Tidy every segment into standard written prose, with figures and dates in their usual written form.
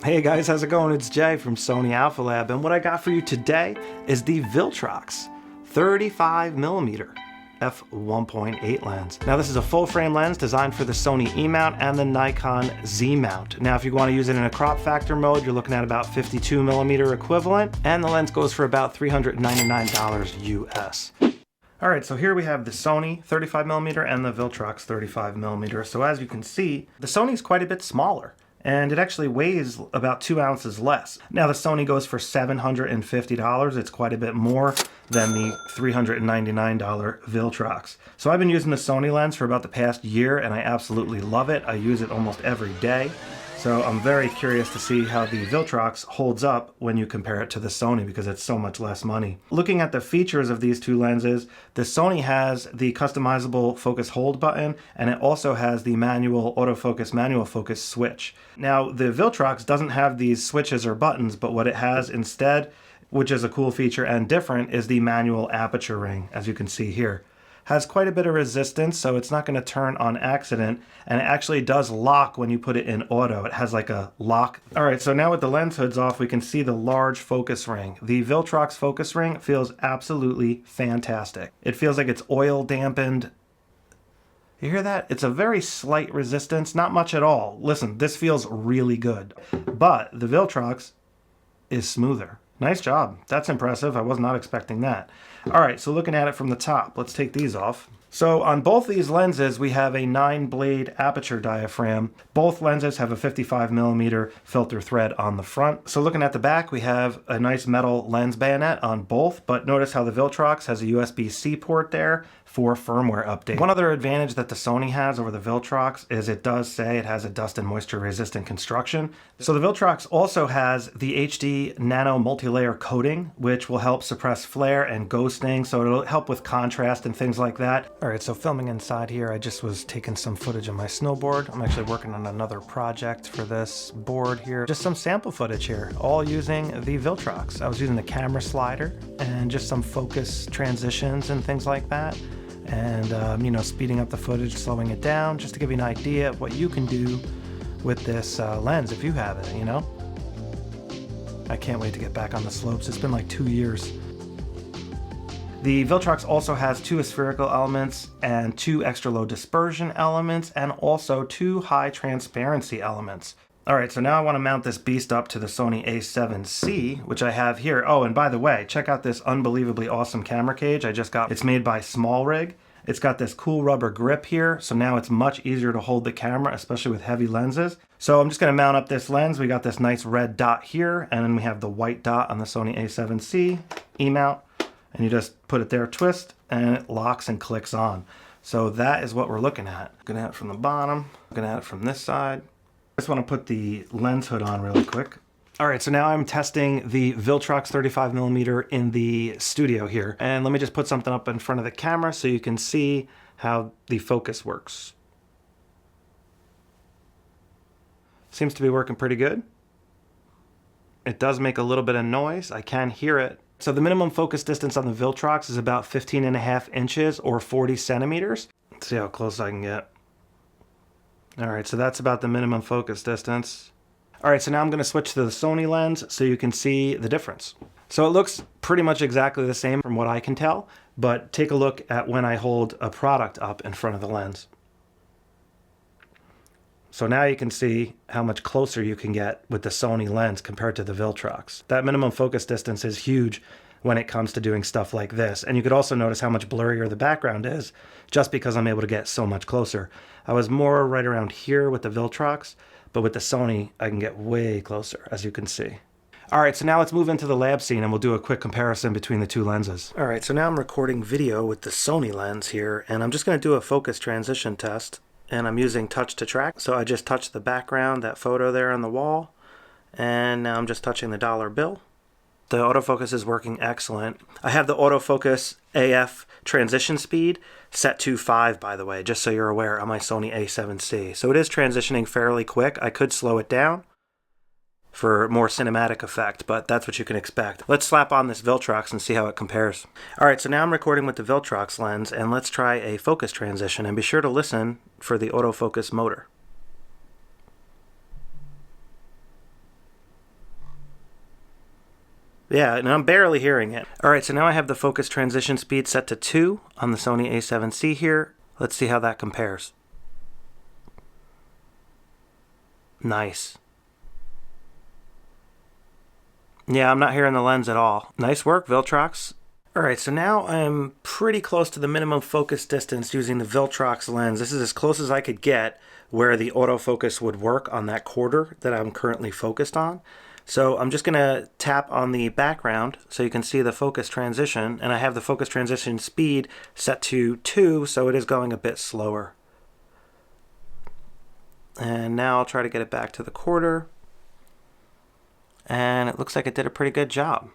Hey guys, how's it going? It's Jay from Sony Alpha Lab, and what I got for you today is the Viltrox 35mm f1.8 lens. Now this is a full frame lens designed for the Sony E mount and the Nikon Z mount. Now if you want to use it in a crop factor mode, you're looking at about 52mm equivalent, and the lens goes for about $399 US. Alright, so here we have the Sony 35mm and the Viltrox 35mm. So as you can see, the Sony's quite a bit smaller, and it actually weighs about 2 ounces less. Now the Sony goes for $750. It's quite a bit more than the $399 Viltrox. So I've been using the Sony lens for about the past year, and I absolutely love it. I use it almost every day. So I'm very curious to see how the Viltrox holds up when you compare it to the Sony, because it's so much less money. Looking at the features of these two lenses, the Sony has the customizable focus hold button, and it also has the manual autofocus, manual focus switch. Now the Viltrox doesn't have these switches or buttons, but what it has instead, which is a cool feature and different, is the manual aperture ring, as you can see here. Has quite a bit of resistance, so it's not going to turn on accident, and it actually does lock when you put it in auto. It has like a lock. Alright, so now with the lens hoods off, we can see the large focus ring. The Viltrox focus ring feels absolutely fantastic. It feels like it's oil dampened. You hear that? It's a very slight resistance, not much at all. Listen, this feels really good. But the Viltrox is smoother. Nice job. That's impressive. I was not expecting that. Alright, so looking at it from the top, let's take these off. So on both these lenses, we have a 9-blade aperture diaphragm. Both lenses have a 55mm filter thread on the front. So looking at the back, we have a nice metal lens bayonet on both, but notice how the Viltrox has a USB-C port there for firmware update. One other advantage that the Sony has over the Viltrox is it does say it has a dust and moisture resistant construction. So the Viltrox also has the HD nano multi-layer coating, which will help suppress flare and ghosting, so it'll help with contrast and things like that. Alright, so filming inside here, I just was taking some footage of my snowboard. I'm actually working on another project for this board here. Just some sample footage here, all using the Viltrox. I was using the camera slider and just some focus transitions and things like that. And, you know, speeding up the footage, slowing it down, just to give you an idea of what you can do with this lens if you have it, you know? I can't wait to get back on the slopes. It's been like 2 years. The Viltrox also has 2 spherical elements and 2 extra low dispersion elements, and also 2 high transparency elements. Alright, so now I want to mount this beast up to the Sony a7C, which I have here. Oh, and by the way, check out this unbelievably awesome camera cage I just got. It's made by Small Rig. It's got this cool rubber grip here, so now it's much easier to hold the camera, especially with heavy lenses. So I'm just going to mount up this lens. We got this nice red dot here, and then we have the white dot on the Sony a7C E-mount. And you just put it there, twist, and it locks and clicks on. So that is what we're looking at. Looking at it from the bottom, looking at it from this side. I just want to put the lens hood on really quick. Alright, so now I'm testing the Viltrox 35mm in the studio here. And let me just put something up in front of the camera so you can see how the focus works. Seems to be working pretty good. It does make a little bit of noise. I can hear it. So the minimum focus distance on the Viltrox is about 15.5 inches or 40 centimeters. Let's see how close I can get. Alright, so that's about the minimum focus distance. Alright, so now I'm going to switch to the Sony lens so you can see the difference. So it looks pretty much exactly the same from what I can tell, but take a look at when I hold a product up in front of the lens. So now you can see how much closer you can get with the Sony lens compared to the Viltrox. That minimum focus distance is huge when it comes to doing stuff like this. And you could also notice how much blurrier the background is just because I'm able to get so much closer. I was more right around here with the Viltrox, but with the Sony, I can get way closer, as you can see. Alright, so now let's move into the lab scene and we'll do a quick comparison between the two lenses. Alright, so now I'm recording video with the Sony lens here, and I'm just going to do a focus transition test. And I'm using touch to track. So I just touched the background, that photo there on the wall, and now I'm just touching the dollar bill. The autofocus is working excellent. I have the autofocus AF transition speed set to 5, by the way, just so you're aware, on my Sony a7C. So it is transitioning fairly quick. I could slow it down for more cinematic effect, but that's what you can expect. Let's slap on this Viltrox and see how it compares. Alright, so now I'm recording with the Viltrox lens, and let's try a focus transition, and be sure to listen for the autofocus motor. Yeah, and I'm barely hearing it. All right, so now I have the focus transition speed set to 2 on the Sony a7C here. Let's see how that compares. Nice. Yeah, I'm not hearing the lens at all. Nice work, Viltrox. All right, so now I'm pretty close to the minimum focus distance using the Viltrox lens. This is as close as I could get where the autofocus would work on that quarter that I'm currently focused on. So I'm just gonna tap on the background so you can see the focus transition, and I have the focus transition speed set to 2, so it is going a bit slower. And now I'll try to get it back to the quarter. And it looks like it did a pretty good job.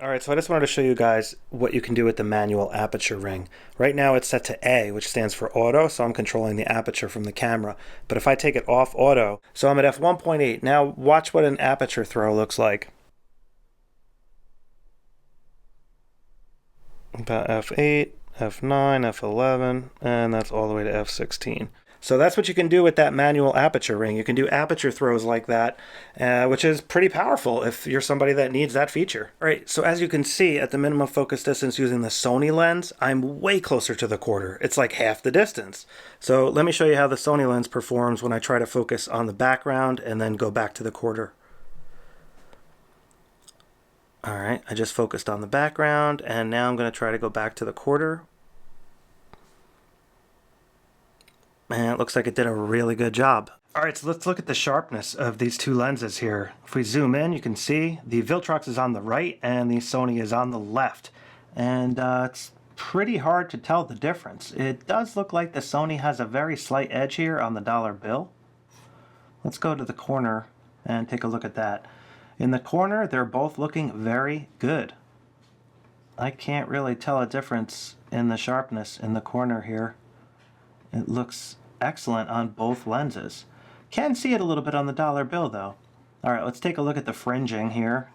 All right, so I just wanted to show you guys what you can do with the manual aperture ring. Right now it's set to A, which stands for auto, so I'm controlling the aperture from the camera. But if I take it off auto, so I'm at f1.8. Now watch what an aperture throw looks like. About f8, f9, f11, and that's all the way to f16. So that's what you can do with that manual aperture ring. You can do aperture throws like that, which is pretty powerful if you're somebody that needs that feature. All right, so as you can see, at the minimum focus distance using the Sony lens, I'm way closer to the quarter. It's like half the distance. So let me show you how the Sony lens performs when I try to focus on the background and then go back to the quarter. All right, I just focused on the background, and now I'm going to try to go back to the quarter. And it looks like it did a really good job. All right, so let's look at the sharpness of these two lenses here. If we zoom in, you can see the Viltrox is on the right and the Sony is on the left. And it's pretty hard to tell the difference. It does look like the Sony has a very slight edge here on the dollar bill. Let's go to the corner and take a look at that. In the corner, they're both looking very good. I can't really tell a difference in the sharpness in the corner here. It looks excellent on both lenses. Can see it a little bit on the dollar bill though. All right, let's take a look at the fringing here.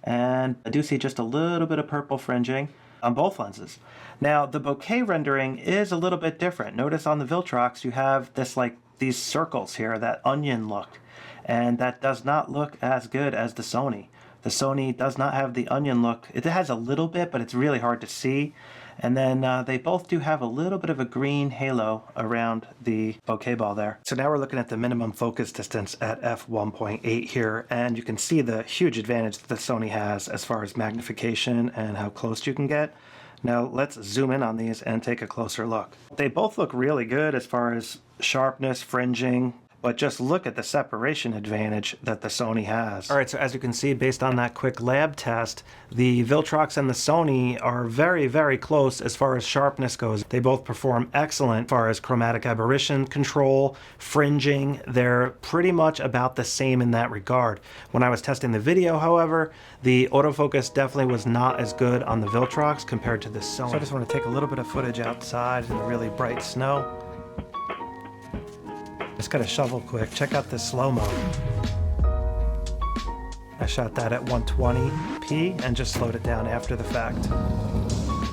And I do see just a little bit of purple fringing on both lenses. Now the bokeh rendering is a little bit different. Notice on the Viltrox you have this like these circles here, that onion look. And that does not look as good as the Sony. The Sony does not have the onion look. It has a little bit, but it's really hard to see. And then they both do have a little bit of a green halo around the bokeh ball there. So now we're looking at the minimum focus distance at f1.8 here, and you can see the huge advantage that the Sony has as far as magnification and how close you can get. Now let's zoom in on these and take a closer look. They both look really good as far as sharpness, fringing, but just look at the separation advantage that the Sony has. All right, so as you can see, based on that quick lab test, the Viltrox and the Sony are very, very close as far as sharpness goes. They both perform excellent as far as chromatic aberration control, fringing. They're pretty much about the same in that regard. When I was testing the video, however, the autofocus definitely was not as good on the Viltrox compared to the Sony. So I just want to take a little bit of footage outside in the really bright snow. Just got a shovel quick. Check out this slow-mo. I shot that at 120p and just slowed it down after the fact.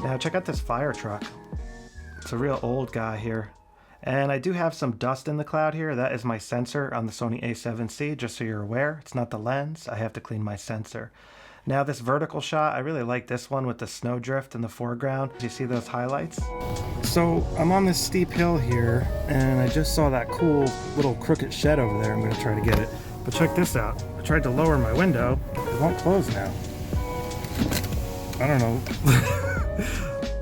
Now check out this fire truck. It's a real old guy here. And I do have some dust in the cloud here. That is my sensor on the Sony a7C, just so you're aware. It's not the lens. I have to clean my sensor. Now this vertical shot, I really like this one with the snowdrift in the foreground. Do you see those highlights? So I'm on this steep hill here, and I just saw that cool little crooked shed over there. I'm gonna try to get it. But check this out. I tried to lower my window. It won't close now. I don't know.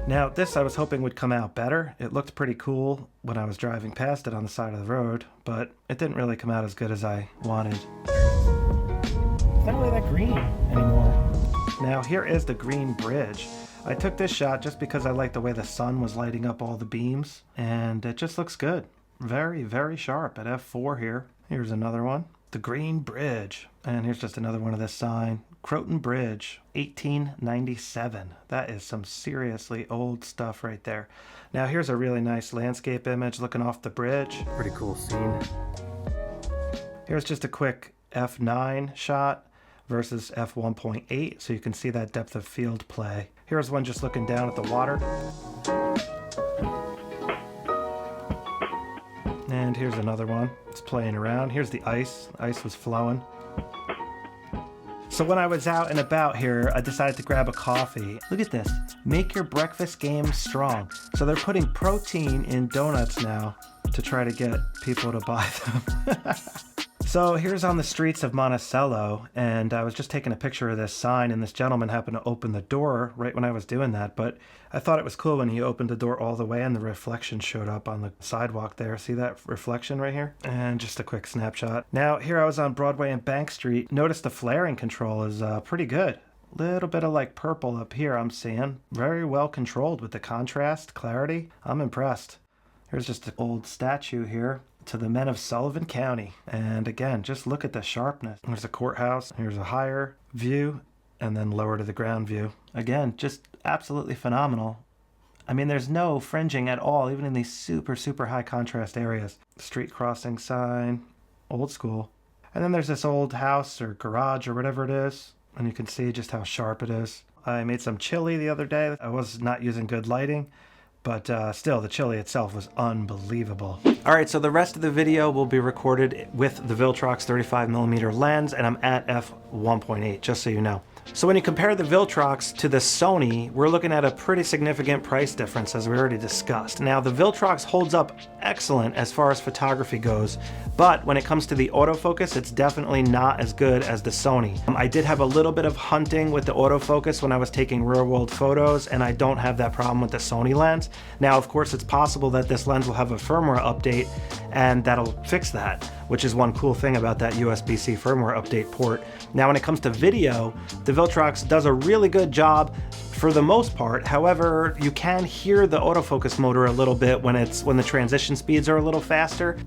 Now this I was hoping would come out better. It looked pretty cool when I was driving past it on the side of the road, but it didn't really come out as good as I wanted. It's not really that green anymore. Now here is the green bridge. I took this shot just because I like the way the sun was lighting up all the beams, and it just looks good. Very, very sharp at f4 here. Here's another one. The green bridge. And here's just another one of this sign. Croton Bridge, 1897. That is some seriously old stuff right there. Now here's a really nice landscape image looking off the bridge. Pretty cool scene. Here's just a quick f9 shot versus f1.8, so you can see that depth of field play. Here's one just looking down at the water. And here's another one. It's playing around. Here's the ice. The ice was flowing. So when I was out and about here, I decided to grab a coffee. Look at this, make your breakfast game strong. So they're putting protein in donuts now to try to get people to buy them. So here's on the streets of Monticello, and I was just taking a picture of this sign, and this gentleman happened to open the door right when I was doing that, but I thought it was cool when he opened the door all the way and the reflection showed up on the sidewalk there. See that reflection right here? And just a quick snapshot. Now here I was on Broadway and Bank Street. Notice the flaring control is pretty good. Little bit of like purple up here I'm seeing. Very well controlled with the contrast, clarity. I'm impressed. Here's just an old statue here to the men of Sullivan County. And again, just look at the sharpness. There's a courthouse. Here's a higher view and then lower to the ground view. Again, just absolutely phenomenal. I mean, there's no fringing at all, even in these super, super high contrast areas. Street crossing sign, old school. And then there's this old house or garage or whatever it is. And you can see just how sharp it is. I made some chili the other day. I was not using good lighting, but still, the chili itself was unbelievable. All right, so the rest of the video will be recorded with the Viltrox 35mm lens, and I'm at f1.8, just so you know. So when you compare the Viltrox to the Sony, we're looking at a pretty significant price difference, as we already discussed. Now, the Viltrox holds up excellent as far as photography goes, but when it comes to the autofocus, it's definitely not as good as the Sony. I did have a little bit of hunting with the autofocus when I was taking real-world photos, and I don't have that problem with the Sony lens. Now, of course, it's possible that this lens will have a firmware update, and that'll fix that, which is one cool thing about that USB-C firmware update port. Now, when it comes to video, the Viltrox does a really good job for the most part. However, you can hear the autofocus motor a little bit when the transition speeds are a little faster.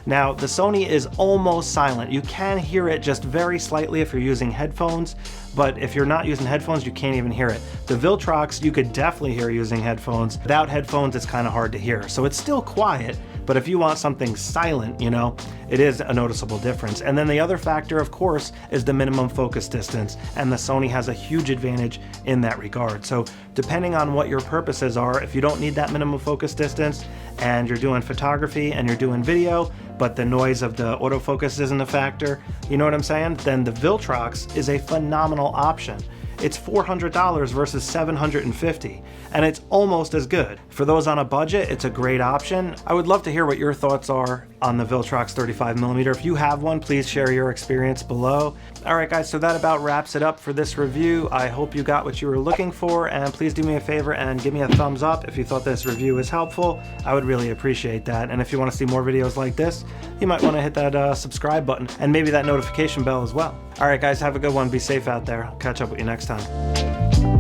Now, the Sony is almost silent. You can hear it just very slightly if you're using headphones, but if you're not using headphones, you can't even hear it. The Viltrox, you could definitely hear using headphones. Without headphones, it's kind of hard to hear. So it's still quiet, but if you want something silent, you know, it is a noticeable difference. And then the other factor, of course, is the minimum focus distance, and the Sony has a huge advantage in that regard. So depending on what your purposes are, if you don't need that minimum focus distance and you're doing photography and you're doing video, but the noise of the autofocus isn't a factor, you know what I'm saying? Then the Viltrox is a phenomenal option. It's $400 versus $750, and it's almost as good. For those on a budget, it's a great option. I would love to hear what your thoughts are on the Viltrox 35mm. If you have one, please share your experience below. All right, guys, so that about wraps it up for this review. I hope you got what you were looking for, and please do me a favor and give me a thumbs up if you thought this review was helpful. I would really appreciate that. And if you want to see more videos like this, you might want to hit that subscribe button and maybe that notification bell as well. All right, guys, have a good one. Be safe out there. I'll catch up with you next time.